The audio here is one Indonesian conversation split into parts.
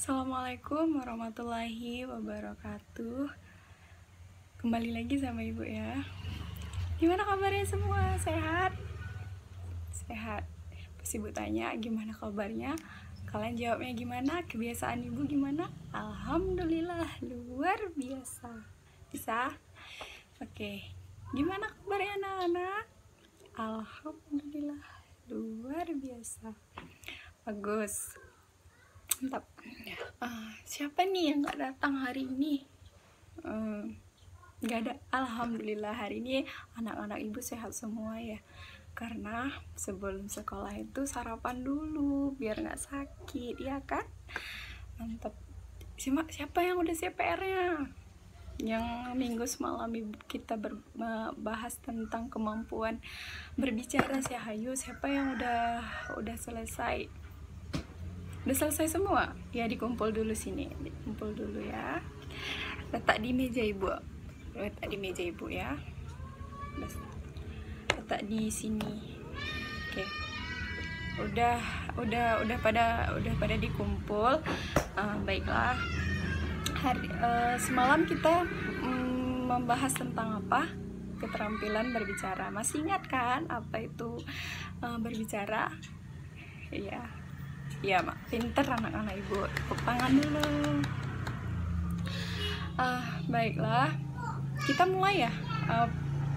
Assalamualaikum warahmatullahi wabarakatuh. Kembali lagi sama ibu ya. Gimana kabarnya semua? Sehat? Sehat. Pasti ibu tanya gimana kabarnya, kalian jawabnya gimana? Kebiasaan ibu gimana? Alhamdulillah luar biasa. Bisa? Oke. Gimana kabarnya anak-anak? Alhamdulillah luar biasa. Bagus. Mantap. Siapa nih yang gak datang hari ini? Gak ada. Alhamdulillah hari ini anak-anak ibu sehat semua ya. Karena sebelum sekolah itu sarapan dulu biar gak sakit, ya kan? Mantap. Siapa yang udah siap PR-nya? Yang minggu semalam ibu kita bahas tentang kemampuan berbicara sih. Hayu, siapa yang udah selesai? Udah selesai semua? Ya dikumpul dulu sini. Dikumpul dulu ya. Letak di meja ibu. Letak di meja ibu ya. Letak di sini. Oke. Udah pada dikumpul. Baiklah. Semalam kita membahas tentang apa? Keterampilan berbicara. Masih ingat kan apa itu berbicara? Iya. Ya, mak, pinter anak-anak ibu. Tepuk tangan dulu. Baiklah, kita mulai ya.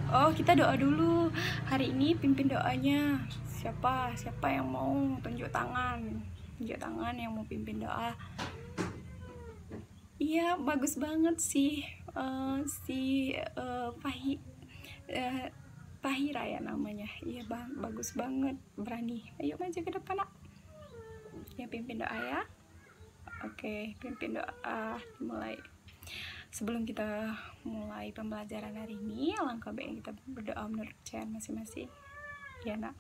Kita doa dulu. Hari ini pimpin doanya. Siapa yang mau tunjuk tangan? Tunjuk tangan yang mau pimpin doa. Iya, bagus banget sih. Fahira ya namanya. Iya, bagus banget. Berani. Ayo maju ke depan, nak. Ya, pimpin doa ya. Oke, pimpin doa. Mulai. Sebelum kita mulai pembelajaran hari ini, alangkah baiknya kita berdoa menurut kepercayaan masing-masing. Ya, nak.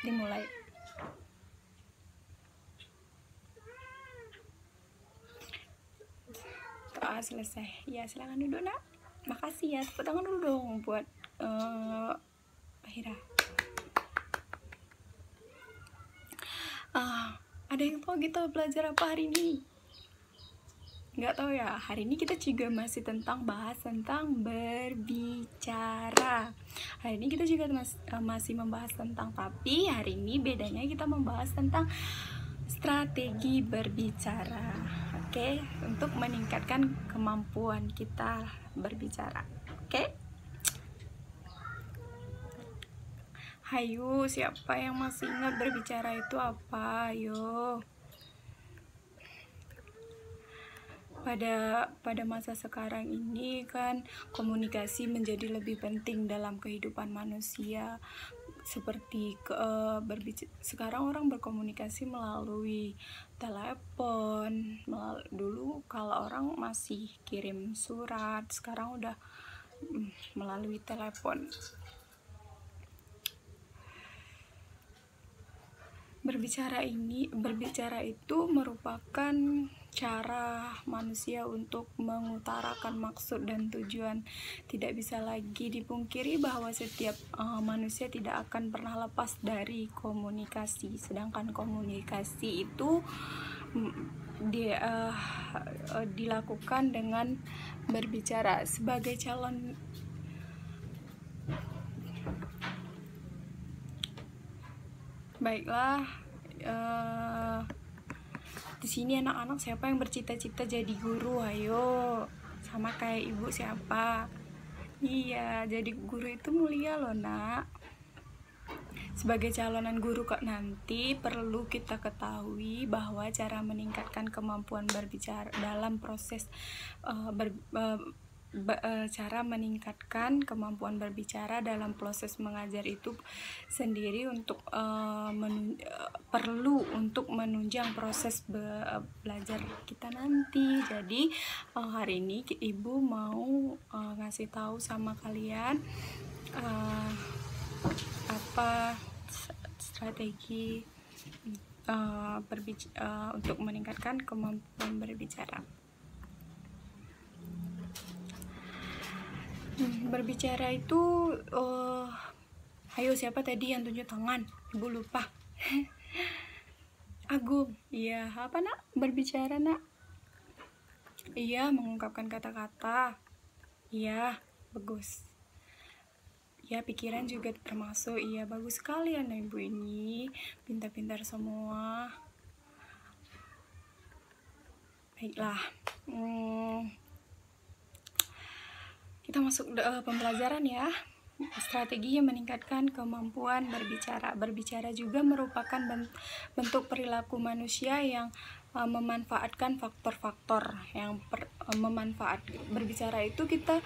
Dimulai. Doa selesai. Ya, silakan duduk, nak. Makasih ya. Tepuk tangan dulu dong buat Fahira. Ada yang tahu kita belajar apa hari ini? Nggak tahu ya. Hari ini kita juga masih bahas tentang berbicara. Hari ini kita juga masih membahas tentang, tapi hari ini bedanya kita membahas tentang strategi berbicara. Oke, untuk meningkatkan kemampuan kita berbicara. Oke? Hayu, siapa yang masih ingat berbicara itu apa? Ayo. Pada masa sekarang ini kan komunikasi menjadi lebih penting dalam kehidupan manusia. Seperti sekarang orang berkomunikasi melalui telepon. Dulu kalau orang masih kirim surat, sekarang udah melalui telepon. Berbicara itu merupakan cara manusia untuk mengutarakan maksud dan tujuan. Tidak bisa lagi dipungkiri bahwa setiap manusia tidak akan pernah lepas dari komunikasi. Sedangkan komunikasi itu dilakukan dengan berbicara. Sebagai calon baiklah, di sini anak-anak siapa yang bercita-cita jadi guru? Ayo, sama kayak ibu siapa? Iya, jadi guru itu mulia loh, nak. Sebagai calonan guru kok nanti perlu kita ketahui bahwa cara meningkatkan kemampuan berbicara dalam proses cara meningkatkan kemampuan berbicara dalam proses mengajar itu sendiri perlu untuk menunjang proses belajar kita nanti. Jadi hari ini ibu mau ngasih tahu sama kalian apa strategi untuk meningkatkan kemampuan berbicara. Berbicara itu ayo siapa tadi yang tunjuk tangan? Ibu lupa. Agung. Iya, apa nak? Berbicara nak? Iya, mengungkapkan kata-kata. Iya, bagus. Ya, pikiran juga termasuk. Iya, bagus sekali anak ibu ini. Pintar-pintar semua. Baiklah. Kita masuk pembelajaran ya. Strategi yang meningkatkan kemampuan berbicara. Berbicara juga merupakan bentuk perilaku manusia yang memanfaatkan faktor-faktor yang berbicara itu kita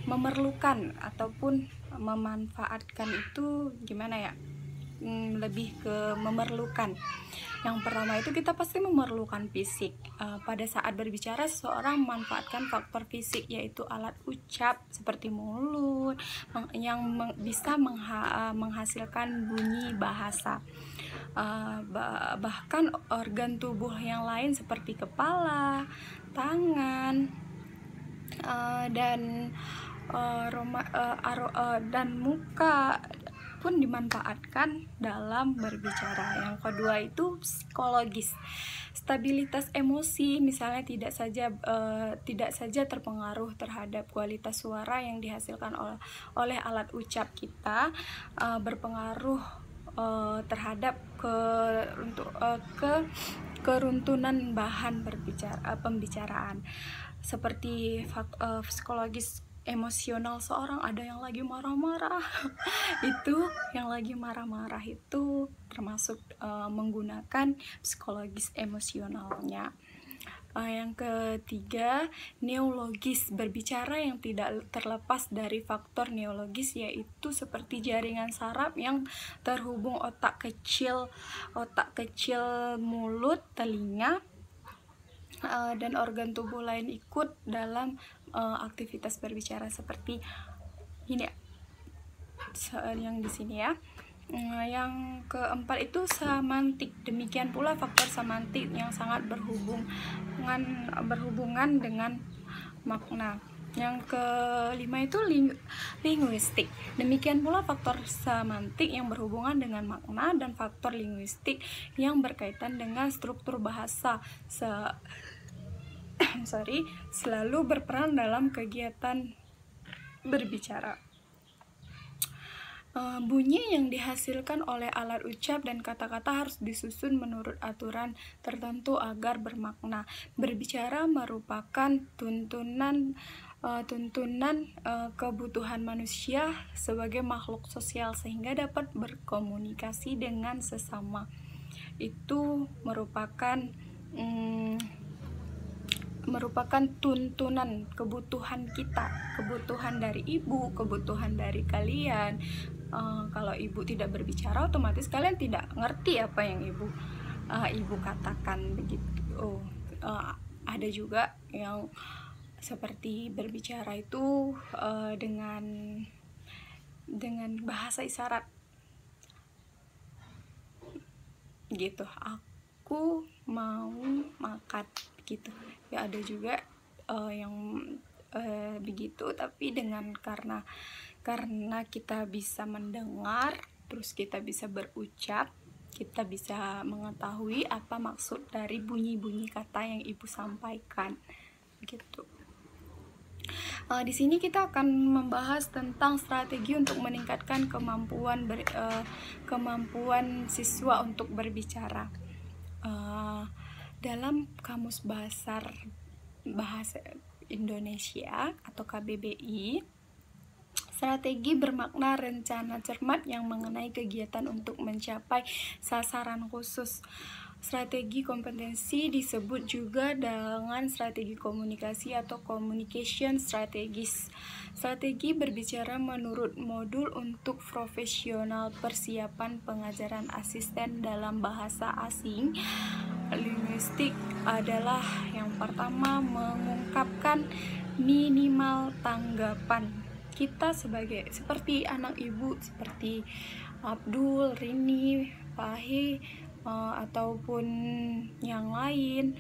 memerlukan ataupun memanfaatkan itu gimana ya, lebih ke memerlukan. Yang pertama itu kita pasti memerlukan fisik. Pada saat berbicara seseorang memanfaatkan faktor fisik, yaitu alat ucap seperti mulut yang bisa menghasilkan bunyi bahasa. Bahkan organ tubuh yang lain seperti kepala, tangan, dan muka pun dimanfaatkan dalam berbicara. Yang kedua itu psikologis. Stabilitas emosi, misalnya tidak saja terpengaruh terhadap kualitas suara yang dihasilkan oleh alat ucap kita, berpengaruh terhadap keruntuhan bahan pembicaraan. Seperti psikologis emosional seorang, ada yang lagi marah-marah itu yang lagi marah-marah itu termasuk menggunakan psikologis emosionalnya. Yang ketiga, neologis. Berbicara yang tidak terlepas dari faktor neologis, yaitu seperti jaringan saraf yang terhubung otak kecil mulut, telinga, dan organ tubuh lain ikut dalam aktivitas berbicara seperti ini yang di sini ya. Yang keempat itu semantik. Demikian pula faktor semantik yang sangat berhubungan dengan makna. Yang kelima itu linguistik. Demikian pula faktor semantik yang berhubungan dengan makna dan faktor linguistik yang berkaitan dengan struktur bahasa selalu berperan dalam kegiatan berbicara. Bunyi yang dihasilkan oleh alat ucap dan kata-kata harus disusun menurut aturan tertentu agar bermakna. Berbicara merupakan tuntunan kebutuhan manusia sebagai makhluk sosial sehingga dapat berkomunikasi dengan sesama. Itu merupakan tuntunan kebutuhan kita, kebutuhan dari ibu, kebutuhan dari kalian. Kalau ibu tidak berbicara, otomatis kalian tidak ngerti apa yang ibu katakan begitu. Ada juga yang seperti berbicara itu dengan bahasa isyarat gitu. Aku mau makan gitu ya. Ada juga yang begitu, tapi karena kita bisa mendengar, terus kita bisa berucap, kita bisa mengetahui apa maksud dari bunyi-bunyi kata yang ibu sampaikan gitu. Di sini kita akan membahas tentang strategi untuk meningkatkan kemampuan siswa untuk berbicara. Dalam Kamus Bahasa Indonesia atau KBBI, strategi bermakna rencana cermat yang mengenai kegiatan untuk mencapai sasaran khusus. Strategi kompetensi disebut juga dengan strategi komunikasi atau communication strategis. Strategi berbicara menurut modul untuk profesional persiapan pengajaran asisten dalam bahasa asing. Linguistik adalah yang pertama mengungkapkan minimal tanggapan kita seperti anak ibu, seperti Abdul, Rini, Fahi, ataupun yang lain.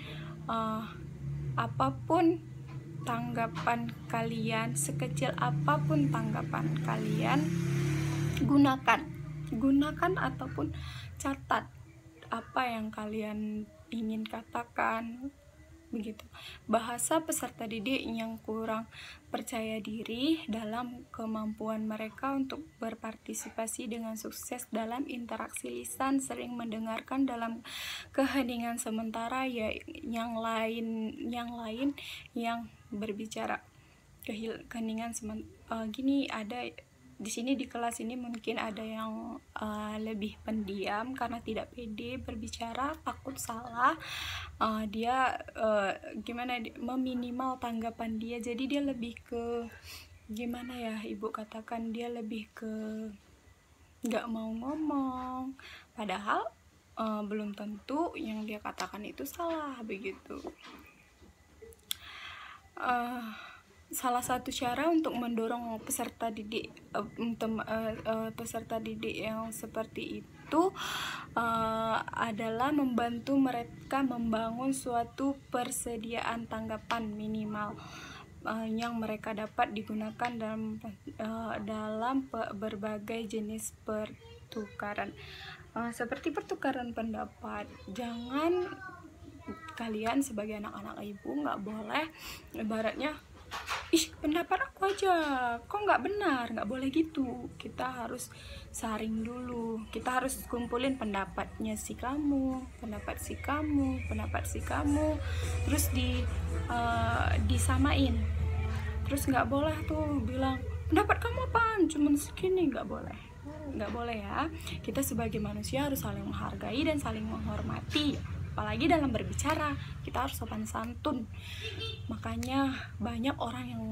Apapun tanggapan kalian, sekecil apapun tanggapan kalian, gunakan ataupun catat apa yang kalian ingin katakan begitu. Bahasa peserta didik yang kurang percaya diri dalam kemampuan mereka untuk berpartisipasi dengan sukses dalam interaksi lisan, sering mendengarkan dalam keheningan sementara ya yang lain yang berbicara. Keheningan gini, ada di sini di kelas ini mungkin ada yang lebih pendiam karena tidak pede berbicara, takut salah, dia meminimal tanggapan dia, jadi dia lebih ke gimana ya ibu katakan, dia lebih ke nggak mau ngomong, padahal belum tentu yang dia katakan itu salah begitu. Salah satu cara untuk mendorong peserta didik yang seperti itu adalah membantu mereka membangun suatu persediaan tanggapan minimal yang mereka dapat digunakan dalam berbagai jenis pertukaran, seperti pertukaran pendapat. Jangan kalian sebagai anak-anak ibu nggak boleh ibaratnya, ih pendapat aku aja kok nggak benar, nggak boleh gitu. Kita harus saring dulu, kita harus kumpulin pendapatnya si kamu, pendapat si kamu, terus disamain. Terus nggak boleh tuh bilang pendapat kamu apaan, cuman segini, nggak boleh ya. Kita sebagai manusia harus saling menghargai dan saling menghormati. Apalagi dalam berbicara, kita harus sopan santun. Makanya banyak orang yang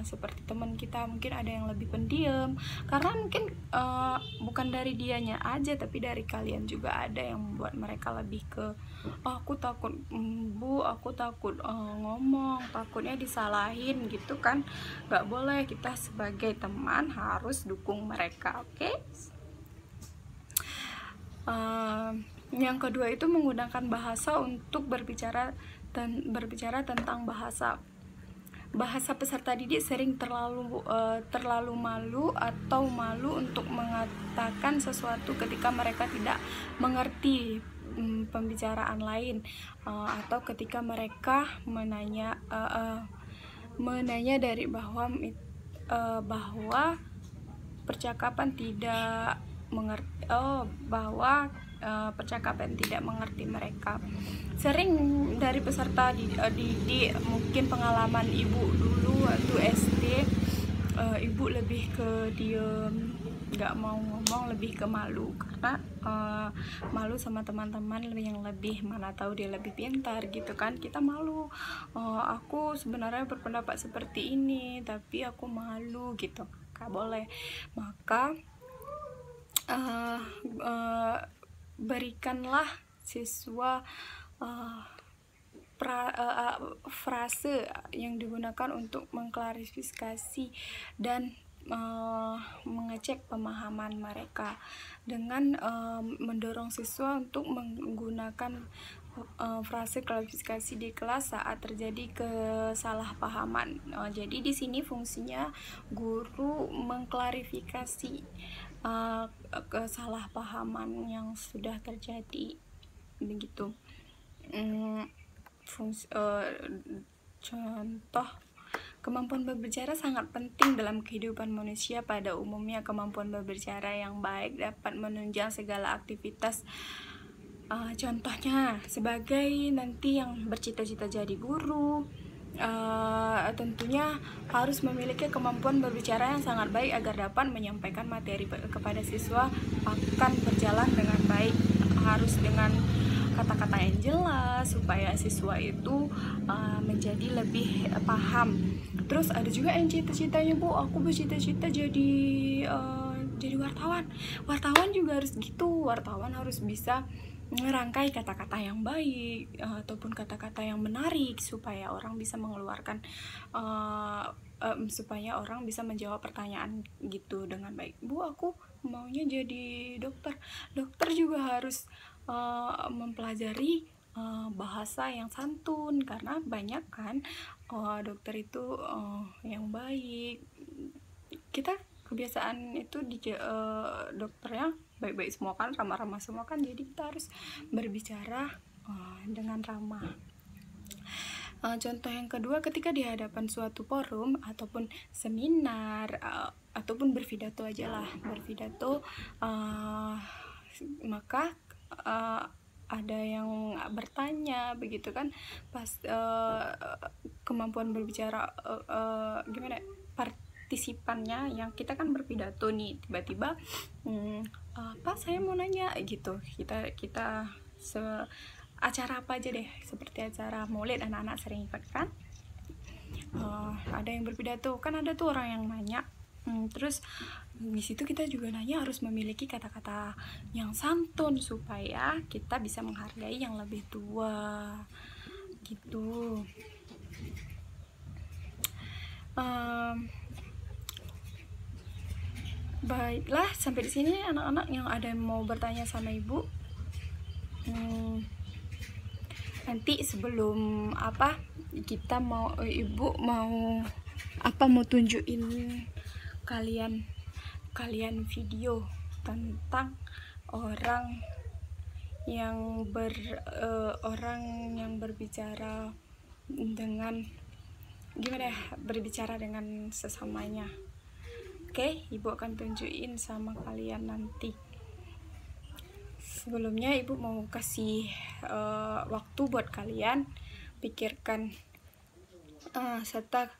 seperti teman kita, mungkin ada yang lebih pendiam karena mungkin bukan dari dianya aja, tapi dari kalian juga ada yang membuat mereka lebih ke aku takut bu, aku takut ngomong, takutnya disalahin gitu kan. Nggak boleh, kita sebagai teman harus dukung mereka, oke? Yang kedua itu menggunakan bahasa untuk berbicara tentang bahasa. Peserta didik sering terlalu malu atau malu untuk mengatakan sesuatu ketika mereka tidak mengerti pembicaraan lain, atau ketika mereka menanya dari bahwa percakapan tidak mengerti mereka. Sering dari peserta didik, mungkin pengalaman ibu dulu waktu SD, ibu lebih ke diem, nggak mau ngomong, lebih ke malu karena malu sama teman-teman yang lebih, mana tahu dia lebih pintar gitu kan. Kita malu, aku sebenarnya berpendapat seperti ini tapi aku malu gitu, nggak boleh. Maka berikanlah siswa frase yang digunakan untuk mengklarifikasi dan mengecek pemahaman mereka dengan mendorong siswa untuk menggunakan frase klarifikasi di kelas saat terjadi kesalahpahaman. Jadi di sini fungsinya guru mengklarifikasi kesalahpahaman yang sudah terjadi begitu. Contoh, kemampuan berbicara sangat penting dalam kehidupan manusia pada umumnya. Kemampuan berbicara yang baik dapat menunjang segala aktivitas. Contohnya, sebagai nanti yang bercita-cita jadi guru, tentunya harus memiliki kemampuan berbicara yang sangat baik agar dapat menyampaikan materi kepada siswa akan berjalan dengan baik. Harus dengan kata-kata yang jelas supaya siswa itu menjadi lebih paham. Terus ada juga yang cita-citanya, bu aku bercita-cita jadi wartawan juga harus gitu. Wartawan harus bisa merangkai kata-kata yang baik ataupun kata-kata yang menarik supaya orang bisa mengeluarkan supaya orang bisa menjawab pertanyaan gitu dengan baik. Bu aku maunya jadi dokter juga harus mempelajari bahasa yang santun, karena banyak kan dokter itu yang baik. Kita kebiasaan itu di dokternya baik-baik semua kan, ramah-ramah semua kan, jadi kita harus berbicara dengan ramah. Contoh yang kedua, ketika di hadapan suatu forum ataupun seminar ataupun berpidato aja lah, berpidato, maka ada yang bertanya begitu kan, pas kemampuan berbicara gimana partisipannya, yang kita kan berpidato nih, tiba-tiba Pak saya mau nanya gitu, kita acara apa aja deh, seperti acara maulid anak-anak sering ikut kan, ada yang berpidato kan, ada tuh orang yang nanya, terus di situ kita juga nanya harus memiliki kata-kata yang santun supaya kita bisa menghargai yang lebih tua gitu. Baiklah, sampai di sini anak-anak yang ada yang mau bertanya sama ibu. Nanti sebelum kita mau, ibu mau mau tunjukin kalian video tentang orang yang berbicara dengan berbicara dengan sesamanya. Oke, ibu akan tunjukin sama kalian nanti. Sebelumnya ibu mau kasih waktu buat kalian pikirkan serta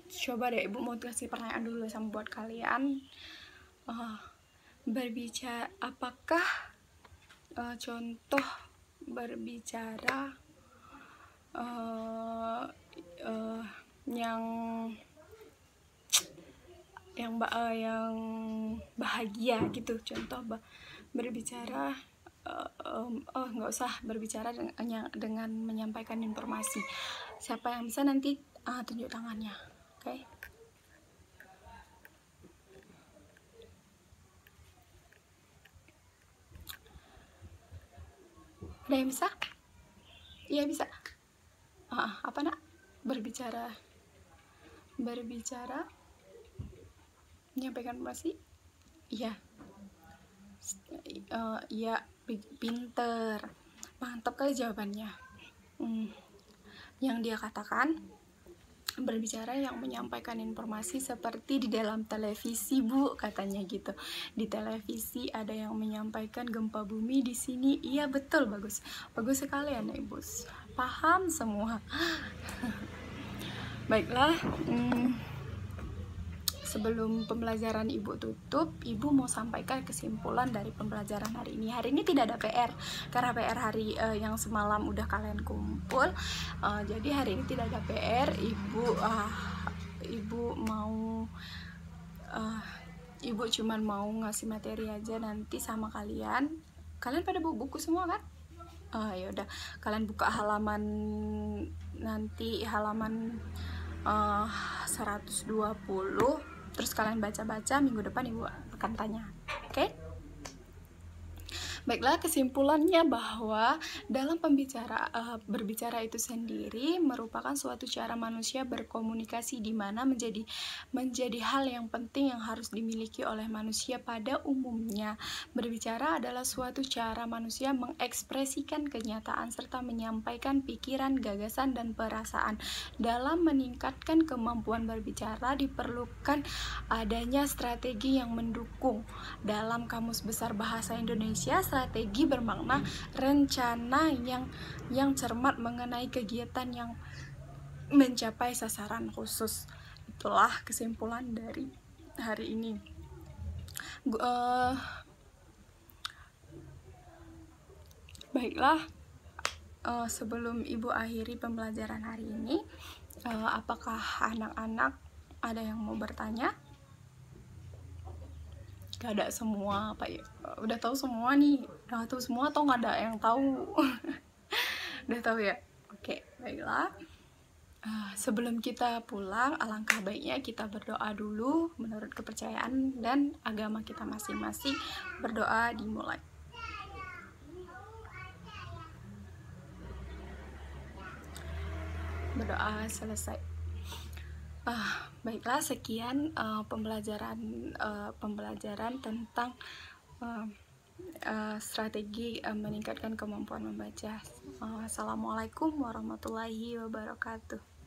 coba deh, ibu mau kasih pertanyaan dulu sama buat kalian. Berbicara, apakah contoh berbicara yang bahagia gitu, contoh berbicara nggak usah berbicara dengan menyampaikan informasi. Siapa yang bisa nanti tunjuk tangannya, oke? Ada yang bisa? Iya bisa. Apa nak? Berbicara menyampaikan informasi? Iya. Iya, pinter, mantap kali jawabannya. Yang dia katakan berbicara yang menyampaikan informasi seperti di dalam televisi, Bu, katanya gitu. Di televisi ada yang menyampaikan gempa bumi di sini. Iya betul, bagus sekali anak ibu, paham semua. Baiklah, sebelum pembelajaran ibu tutup, ibu mau sampaikan kesimpulan dari pembelajaran hari ini. Hari ini tidak ada PR, karena PR hari yang semalam udah kalian kumpul. Jadi hari ini tidak ada PR. Ibu cuman mau ngasih materi aja nanti sama kalian. Kalian pada bawa buku semua kan? Ya udah, kalian buka halaman 120, terus kalian baca-baca, minggu depan ibu akan tanya, oke? Baiklah, kesimpulannya bahwa dalam berbicara itu sendiri merupakan suatu cara manusia berkomunikasi, di mana menjadi hal yang penting yang harus dimiliki oleh manusia pada umumnya. Berbicara adalah suatu cara manusia mengekspresikan kenyataan serta menyampaikan pikiran, gagasan, dan perasaan. Dalam meningkatkan kemampuan berbicara diperlukan adanya strategi yang mendukung. Dalam Kamus Besar Bahasa Indonesia, strategi bermakna rencana yang cermat mengenai kegiatan yang mencapai sasaran khusus. Itulah kesimpulan dari hari ini. Baiklah, sebelum ibu akhiri pembelajaran hari ini, apakah anak-anak ada yang mau bertanya? Gak ada semua, udah tahu semua nih? Udah tahu semua atau nggak ada yang tahu? Udah tahu ya? Oke, baiklah. Sebelum kita pulang, alangkah baiknya kita berdoa dulu menurut kepercayaan dan agama kita masing-masing. Berdoa dimulai. Berdoa selesai. Baiklah, sekian pembelajaran tentang strategi meningkatkan kemampuan membaca. Assalamualaikum warahmatullahi wabarakatuh.